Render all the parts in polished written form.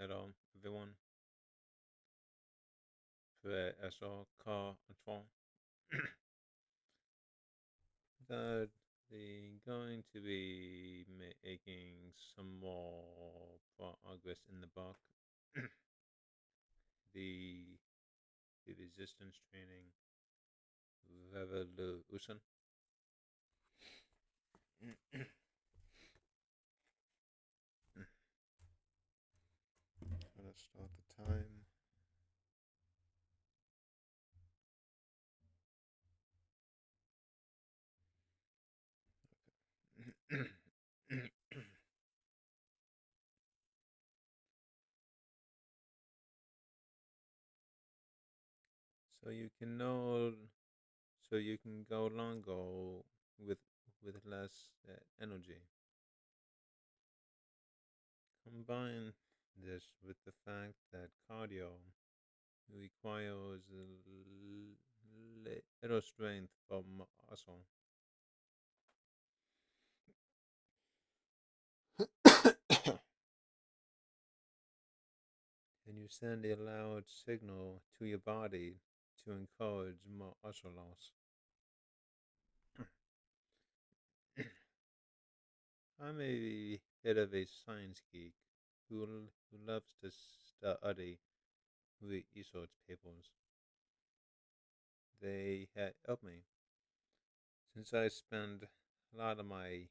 Hello, everyone. Today, I saw car control that they going to be making some more progress in the book. the the resistance training revolution. Let's start the time. so you can know, so you can go longer with less energy. Combine this with the fact that cardio requires little strength from muscle, and you send a loud signal to your body to encourage more muscle loss. I'm a bit of a science geek who loves to study research papers. They help me since I spend a lot of my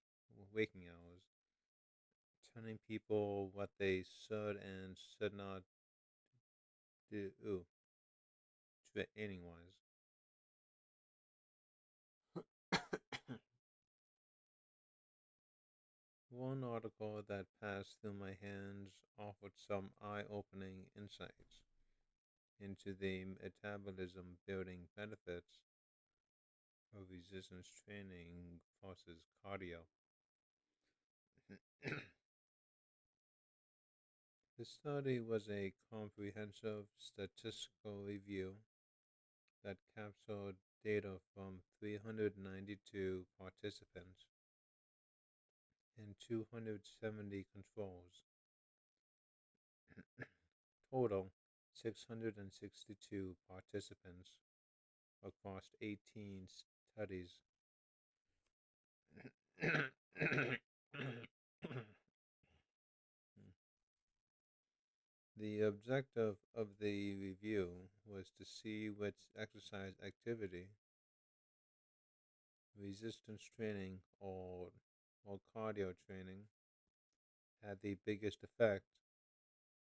waking hours telling people what they should and should not do training wise. One article that passed through my hands offered some eye opening insights into the metabolism building benefits of resistance training versus cardio. The study was a comprehensive statistical review that captured data from 392 participants and 270 controls. Total 662 participants across 18 studies. The objective of the review was to see which exercise activity, resistance training, or cardio training had the biggest effect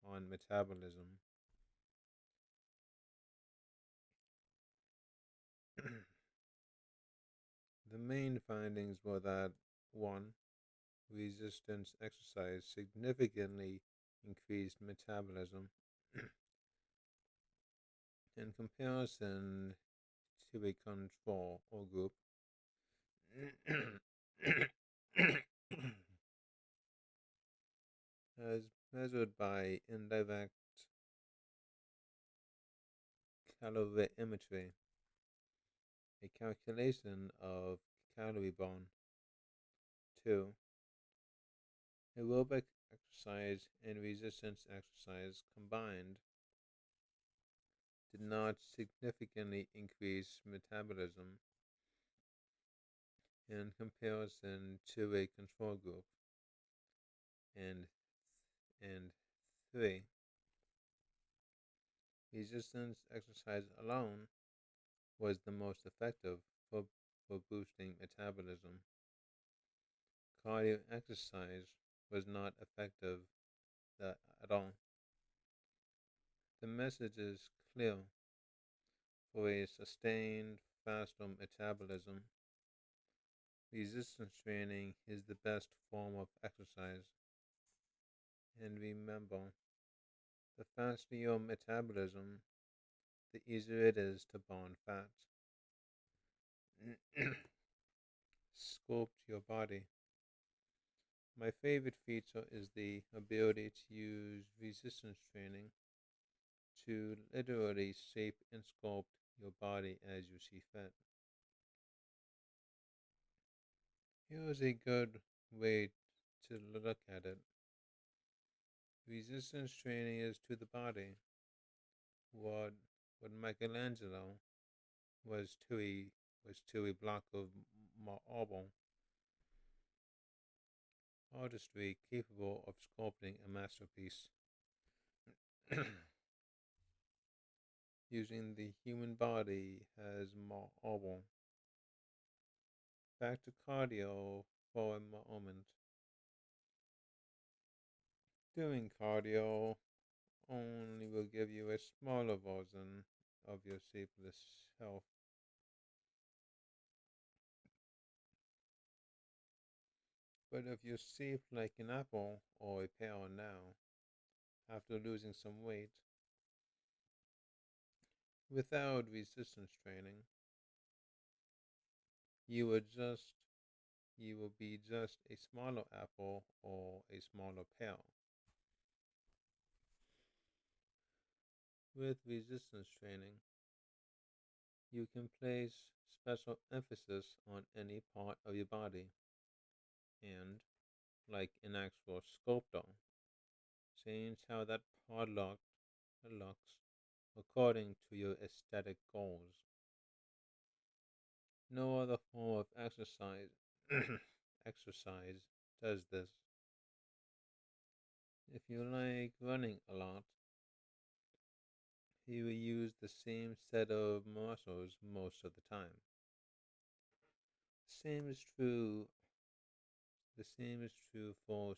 on metabolism. The main findings were that 1. Resistance exercise significantly increased metabolism in comparison to a control or group. As measured by indirect calorimetry, a calculation of calorie burn. 2. Aerobic exercise and resistance exercise combined did not significantly increase metabolism in comparison to a control group. And and 3. Resistance exercise alone was the most effective for boosting metabolism. Cardio exercise was not effective at all. The message is clear. For a sustained, faster metabolism, resistance training is the best form of exercise. And remember, the faster your metabolism, the easier it is to burn fat. Sculpt your body. My favorite feature is the ability to use resistance training to literally shape and sculpt your body as you see fit. Here is a good way to look at it. Resistance training is to the body what Michelangelo was to a block of marble, artistry capable of sculpting a masterpiece. Using the human body as marble. Back to cardio for a moment. Doing cardio only will give you a smaller version of your shapeless self. But if you're shaped like an apple or a pear now, after losing some weight, without resistance training, you will just you will be just a smaller apple or a smaller pear. With resistance training, you can place special emphasis on any part of your body and, like an actual sculptor, change how that part looks according to your aesthetic goals. No other form of exercise exercise does this. If you like running a lot, you will use the same set of muscles most of the time. Same is true. The same is true for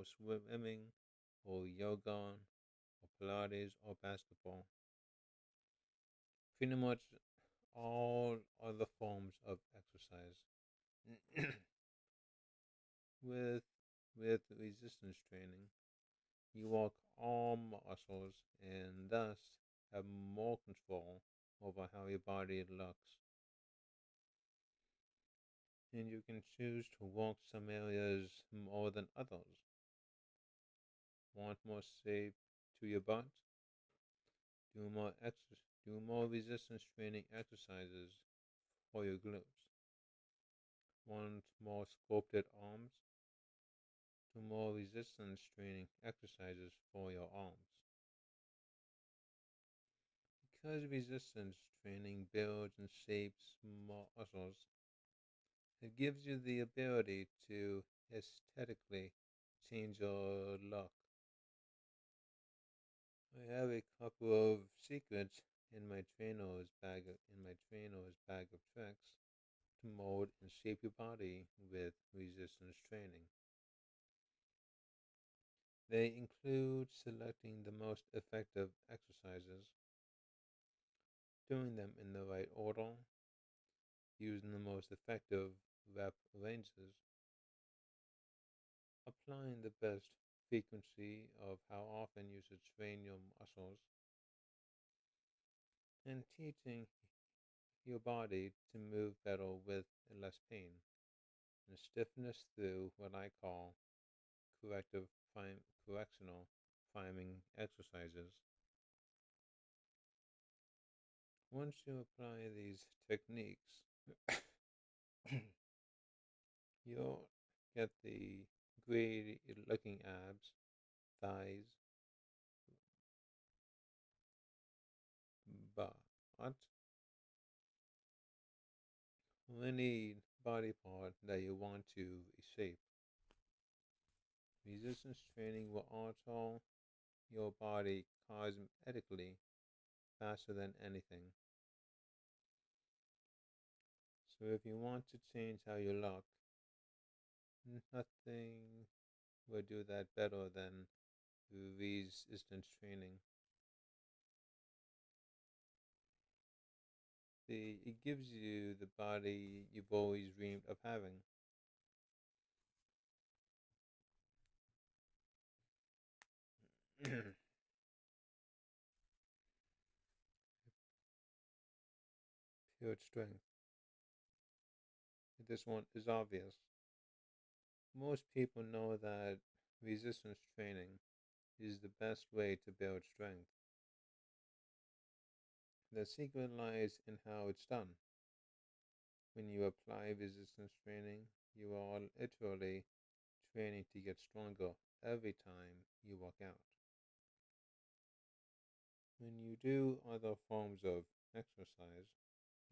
swimming, or yoga, or Pilates, or basketball. Pretty much all other forms of exercise. with with resistance training, you work all muscles and thus have more control over how your body looks. And you can choose to work some areas more than others. Want more shape to your butt? Do more resistance training exercises for your glutes. Want more sculpted arms? Do more resistance training exercises for your arms. Because resistance training builds and shapes muscles, it gives you the ability to aesthetically change your look. I have a couple of secrets in my trainer's bag of tricks to mold and shape your body with resistance training. They include selecting the most effective exercises, doing them in the right order, using the most effective rep ranges, applying the best frequency of how often you should train your muscles, and teaching your body to move better with less pain and stiffness through what I call corrective correctional priming exercises. Once you apply these techniques, you'll get the great looking abs, thighs, butt, or any body part that you want to shape. Resistance training will alter your body cosmetically faster than anything. So if you want to change how you look, nothing will do that better than resistance training. It gives you the body you've always dreamed of having. Pure strength. This one is obvious. Most people know that resistance training is the best way to build strength. The secret lies in how it's done. When you apply resistance training, you are literally training to get stronger every time you work out. When you do other forms of exercise,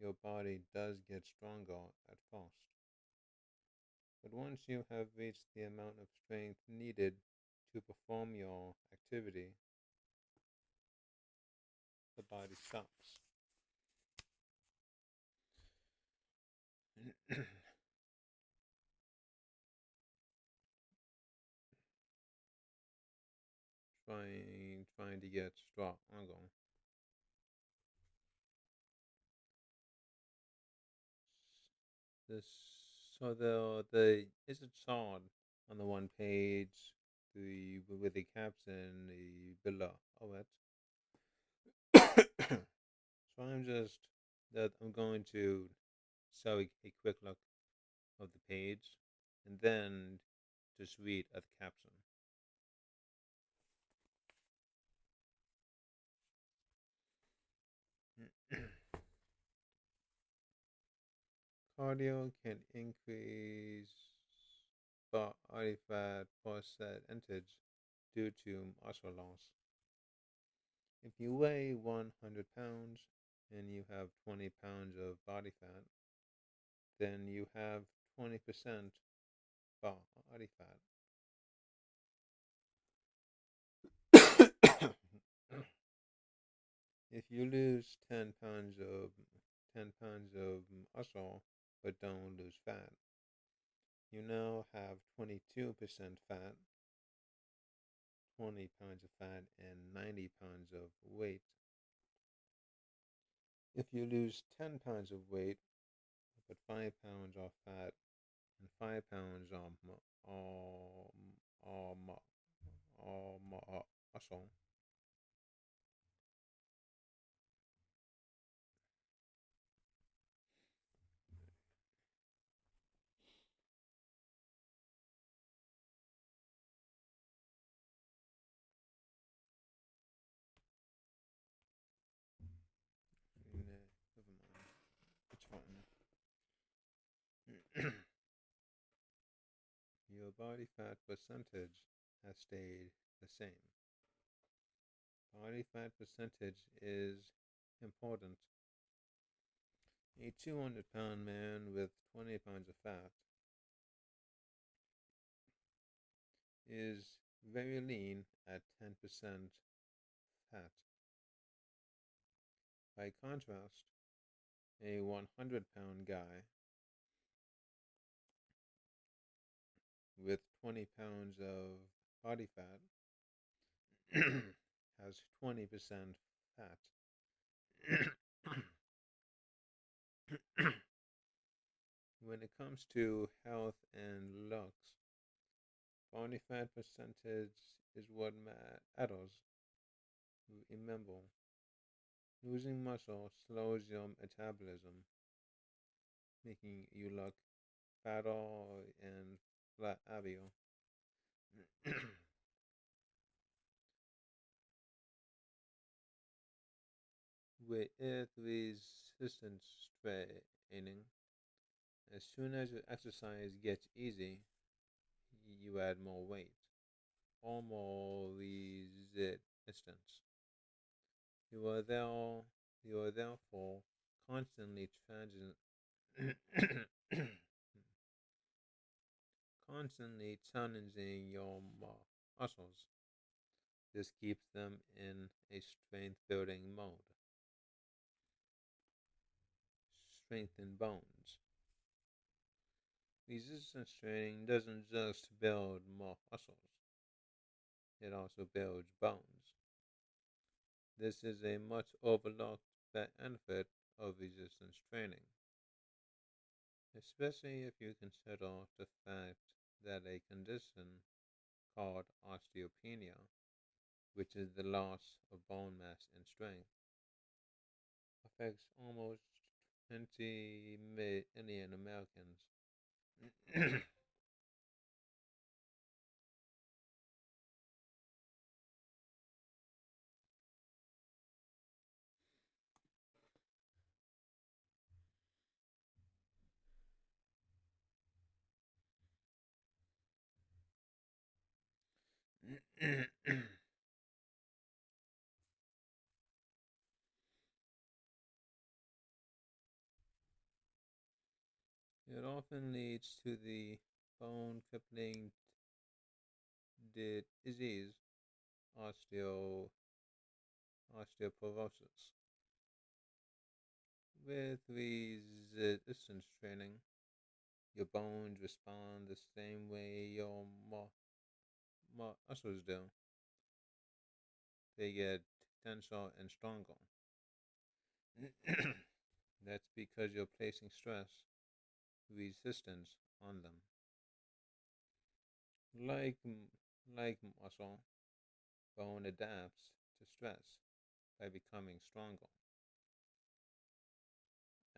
your body does get stronger at first. But once you have reached the amount of strength needed to perform your activity, the body stops. trying to get stronger. This so the is a chart on the one page the with the caption the below of it. So I'm going to show a quick look of the page and then just read at the caption. Cardio can increase body fat percentage due to muscle loss. If you weigh 100 pounds and you have 20 pounds of body fat, then you have 20% body fat. If you lose 10 pounds of muscle but don't lose fat, you now have 22% fat, 20 pounds of fat, and 90 pounds of weight. If you lose 10 pounds of weight but 5 pounds are fat and 5 pounds are muscle, never mind. It's fine. Your body fat percentage has stayed the same. Body fat percentage is important. A 200-pound man with 20 pounds of fat is very lean at 10% fat. By contrast, a 100-pound guy with 20 pounds of body fat has 20% fat. When it comes to health and looks, body fat percentage is what matters. Remember, losing muscle slows your metabolism, making you look fatter and flabbier. With resistance training, as soon as your exercise gets easy, you add more weight or more resistance. You are there. You are therefore constantly constantly challenging your muscles. This keeps them in a strength building mode. Strengthen bones. Resistance training doesn't just build more muscles, it also builds bones. This is a much overlooked benefit of resistance training, especially if you consider the fact that a condition called osteopenia, which is the loss of bone mass and strength, affects almost 20 million Americans. it often leads to the bone crippling disease, osteoporosis. With resistance training, your bones respond the same way your muscles do. They get denser and stronger. That's because you're placing stress, resistance on them. Like muscle, bone adapts to stress by becoming stronger.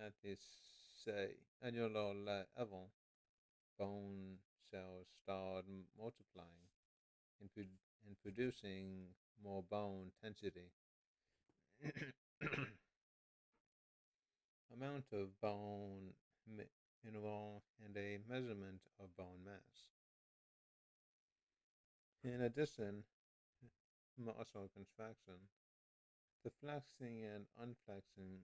At this cellular level, bone cells start multiplying and, and producing more bone density. Amount of bone mineral and a measurement of bone mass. In addition, muscle contraction, the flexing and unflexing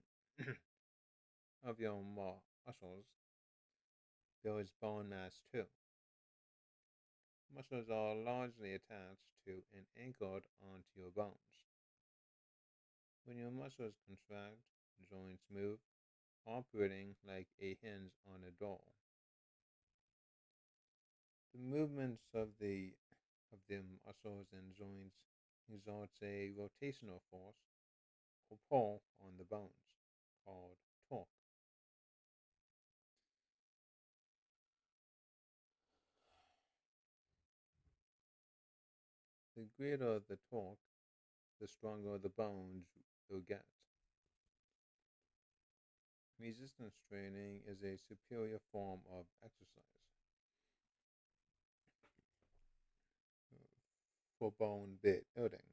of your muscles builds bone mass too. Muscles are largely attached to and anchored onto your bones. When your muscles contract, joints move, operating like a hinge on a door. The movements of the muscles and joints exerts a rotational force or pull on the bones, called torque. The greater the torque, the stronger the bones will get. Resistance training is a superior form of exercise for bone building.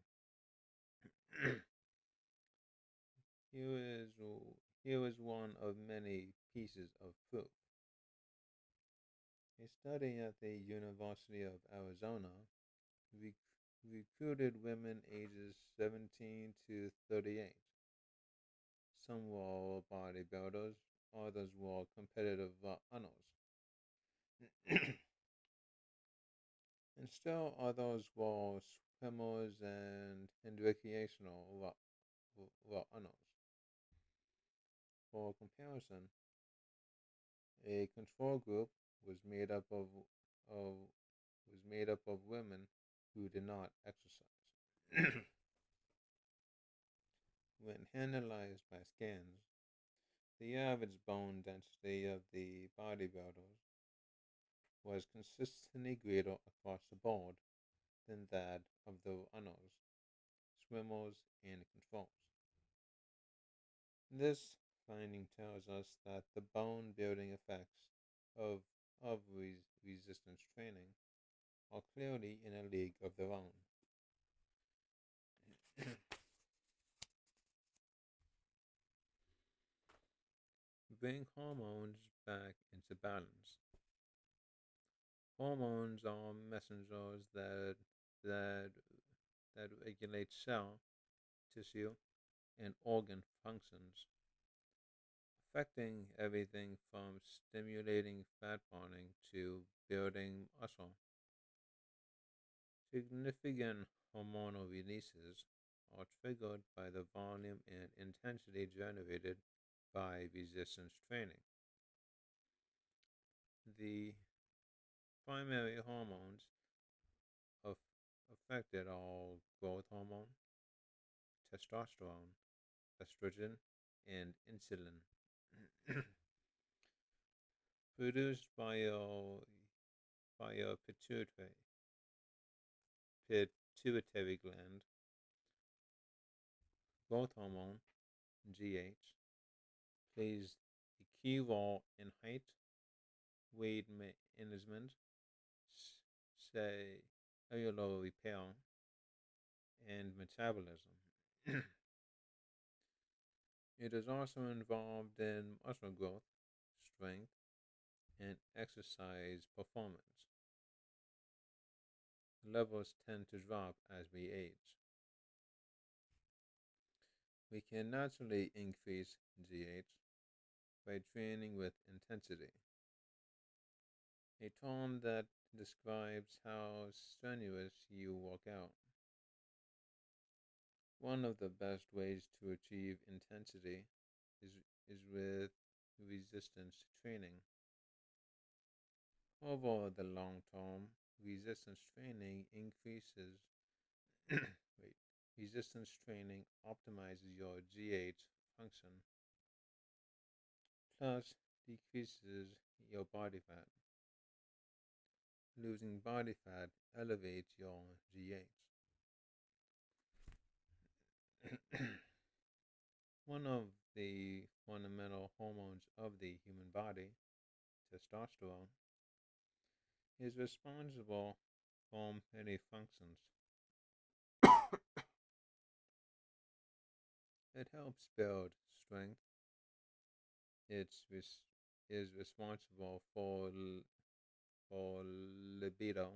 here is here is one of many pieces of proof. A study at the University of Arizona recruited women ages 17 to 38. Some were bodybuilders, others were competitive runners, and still others were swimmers and recreational runners. For comparison, a control group was made up of women who did not exercise. When analyzed by scans, the average bone density of the bodybuilders was consistently greater across the board than that of the runners, swimmers, and controls. This finding tells us that the bone building effects of, of resistance training are clearly in a league of their own. Bring hormones back into balance. Hormones are messengers that that regulate cell, tissue, and organ functions, affecting everything from stimulating fat burning to building muscle. Significant hormonal releases are triggered by the volume and intensity generated by resistance training. The primary hormones affected are growth hormone, testosterone, estrogen, and insulin, produced by your pituitary gland. Growth hormone, GH, plays a key role in height, weight management, cellular repair, and metabolism. It is also involved in muscle growth, strength, and exercise performance. levels tend to drop as we age. We can naturally increase GH by training with intensity, a term that describes how strenuous you work out. One of the best ways to achieve intensity is, is with resistance training. Over the long term, resistance training increases wait, resistance training optimizes your GH function, plus decreases your body fat. Losing body fat elevates your GH. One of the fundamental hormones of the human body, testosterone, is responsible for many functions. It helps build strength. It is responsible for libido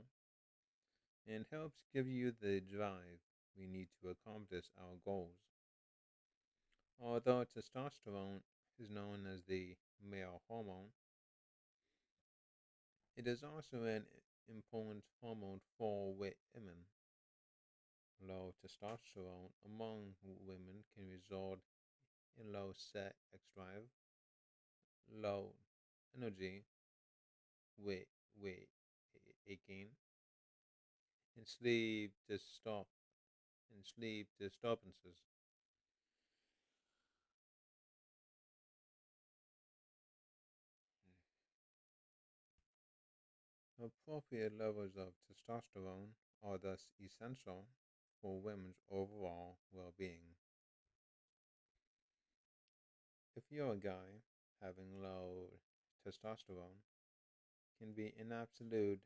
and helps give you the drive we need to accomplish our goals. Although testosterone is known as the male hormone, it is also an important hormone for women. Low testosterone among women can result in low sex drive, low energy, weight, weight aching, and sleep disturbances. Appropriate levels of testosterone are thus essential for women's overall well being. If you're a guy, having low testosterone can be an absolute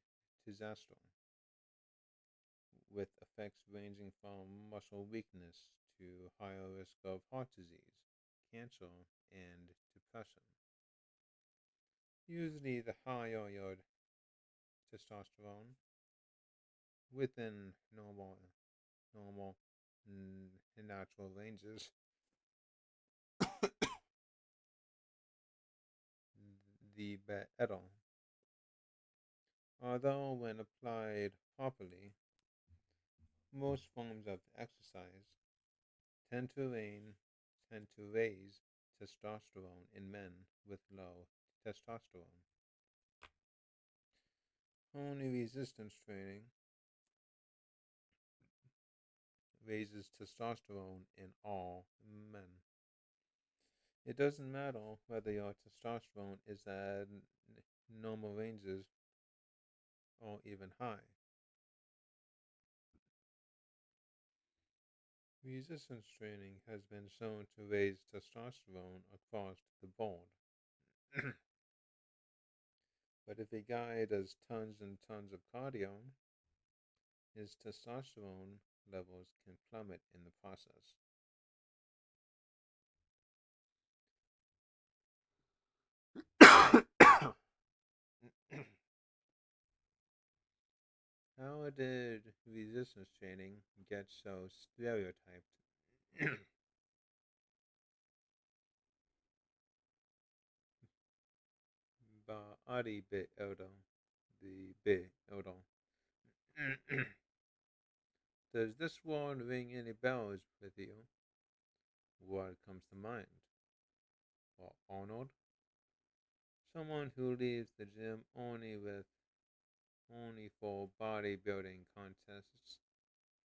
disaster, with effects ranging from muscle weakness to higher risk of heart disease, cancer, and depression. Usually, the higher your testosterone within normal natural ranges, the better. Although, when applied properly, most forms of exercise tend to rain, tend to raise testosterone in men with low testosterone. Only resistance training raises testosterone in all men. It doesn't matter whether your testosterone is at normal ranges or even high. Resistance training has been shown to raise testosterone across the board. But if a guy does tons and tons of cardio, his testosterone levels can plummet in the process. How did resistance training get so stereotyped? Bodybuilder, the builder. Does this one ring any bells with you? What comes to mind? Well, Arnold, someone who leaves the gym only for bodybuilding contests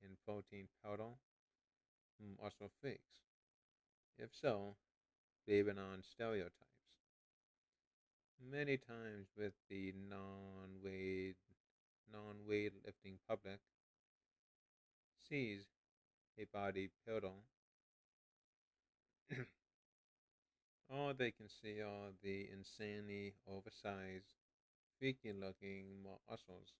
and protein powder, muscle freaks. If so, leaving on stereotypes. Many times with the non-weightlifting public sees a bodybuilder, all they can see are the insanely oversized, freaky looking muscles.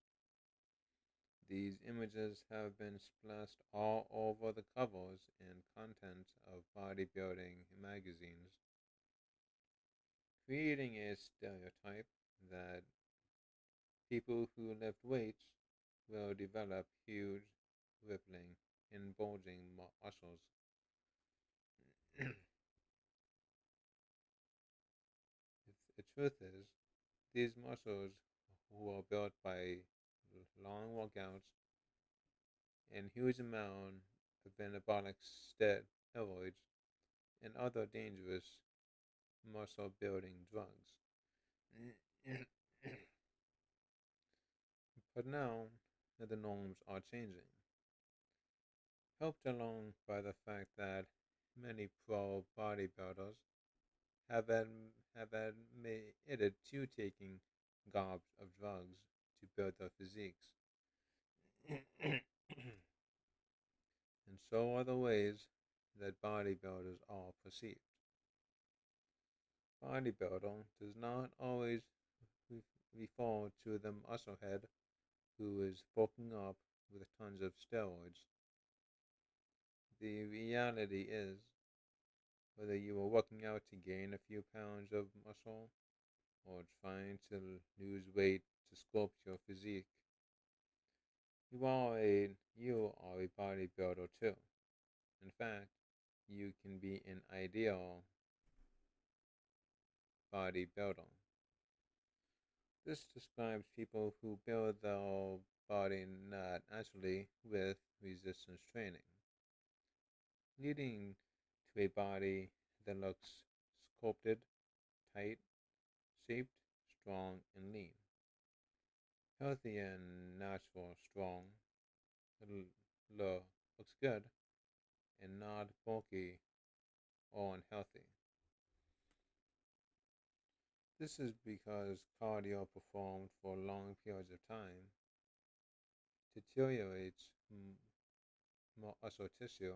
These images have been splashed all over the covers and content of bodybuilding magazines, creating a stereotype that people who lift weights will develop huge, rippling, and bulging muscles. The truth is, these muscles, who are built by long workouts and huge amount of anabolic steroids and other dangerous muscle building drugs. But now that the norms are changing, helped along by the fact that many pro bodybuilders have admitted to taking gobs of drugs to build their physiques. And so are the ways that bodybuilders are perceived. Bodybuilder does not always refer to the musclehead who is bulking up with tons of steroids. The reality is, whether you are working out to gain a few pounds of muscle or trying to lose weight to sculpt your physique, you are a bodybuilder too. In fact, you can be an ideal bodybuilder. This describes people who build their body not naturally with resistance training, leading to a body that looks sculpted, tight, shaped, strong, and lean. Healthy and natural, strong, looks good, and not bulky or unhealthy. This is because cardio performed for long periods of time deteriorates muscle tissue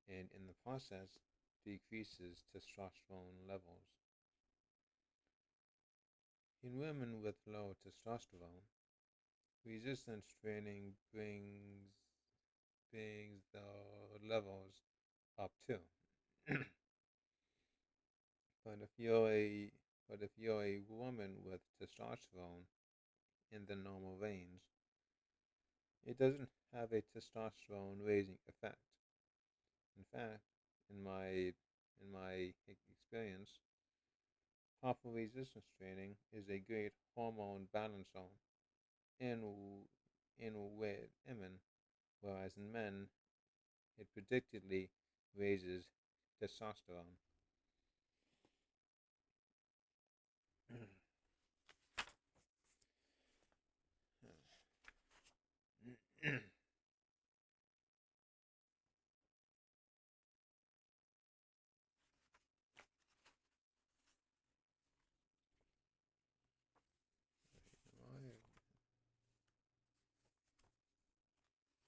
and, in the process, decreases testosterone levels. In women with low testosterone, resistance training brings the levels up too. but if you're a but if you're a woman with testosterone in the normal range, it doesn't have a testosterone raising effect. In fact, in my experience, powerful resistance training is a great hormone balancer in in women, whereas in men it predictably raises testosterone.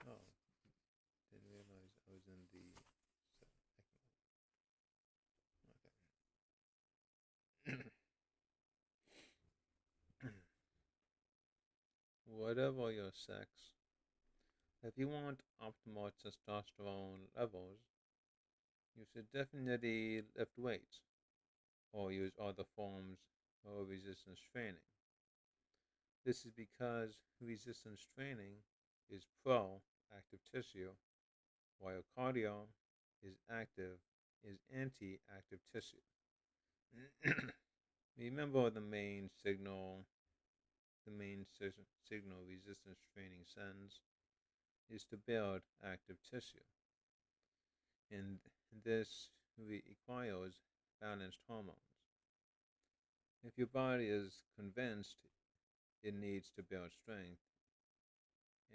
Oh, didn't realize I was in the second. Okay. Whatever your sex, if you want optimal testosterone levels, you should definitely lift weights or use other forms of resistance training. This is because resistance training is pro active tissue, while cardio is active is anti active tissue. Remember the main signal resistance training sends is to build active tissue, and this requires balanced hormones. If your body is convinced it needs to build strength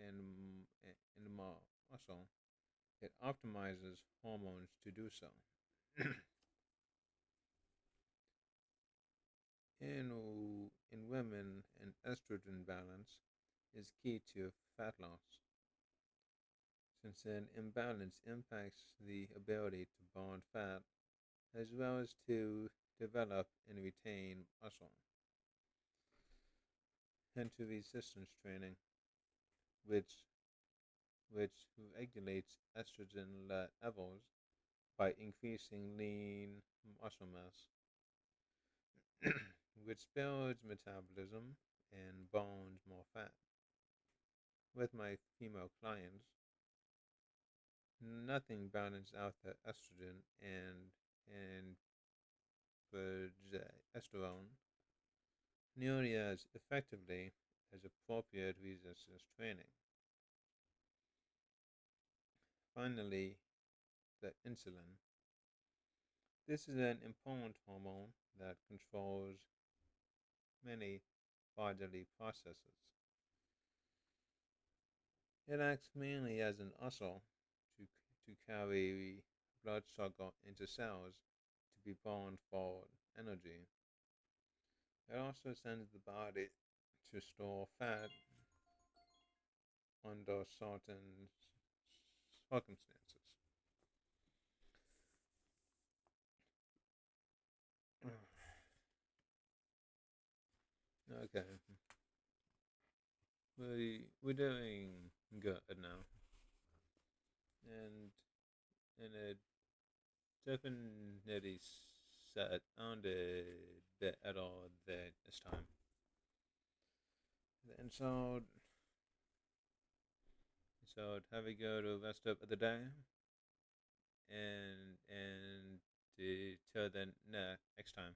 and muscle, it optimizes hormones to do so. In women, an estrogen balance is key to fat loss, since an imbalance impacts the ability to burn fat as well as to develop and retain muscle. And to resistance training, which which regulates estrogen levels by increasing lean muscle mass, which builds metabolism and burns more fat. with my female clients, nothing balances out the estrogen and progesterone nearly as effectively as appropriate resistance training. Finally, the insulin. This is an important hormone that controls many bodily processes. It acts mainly as an usher to carry blood sugar into cells to be burned for energy. It also sends the body to store fat under certain circumstances. Okay, we're doing good now, and it definitely set on the bit at all that it's time. And so have a good rest of the day, and till the next time.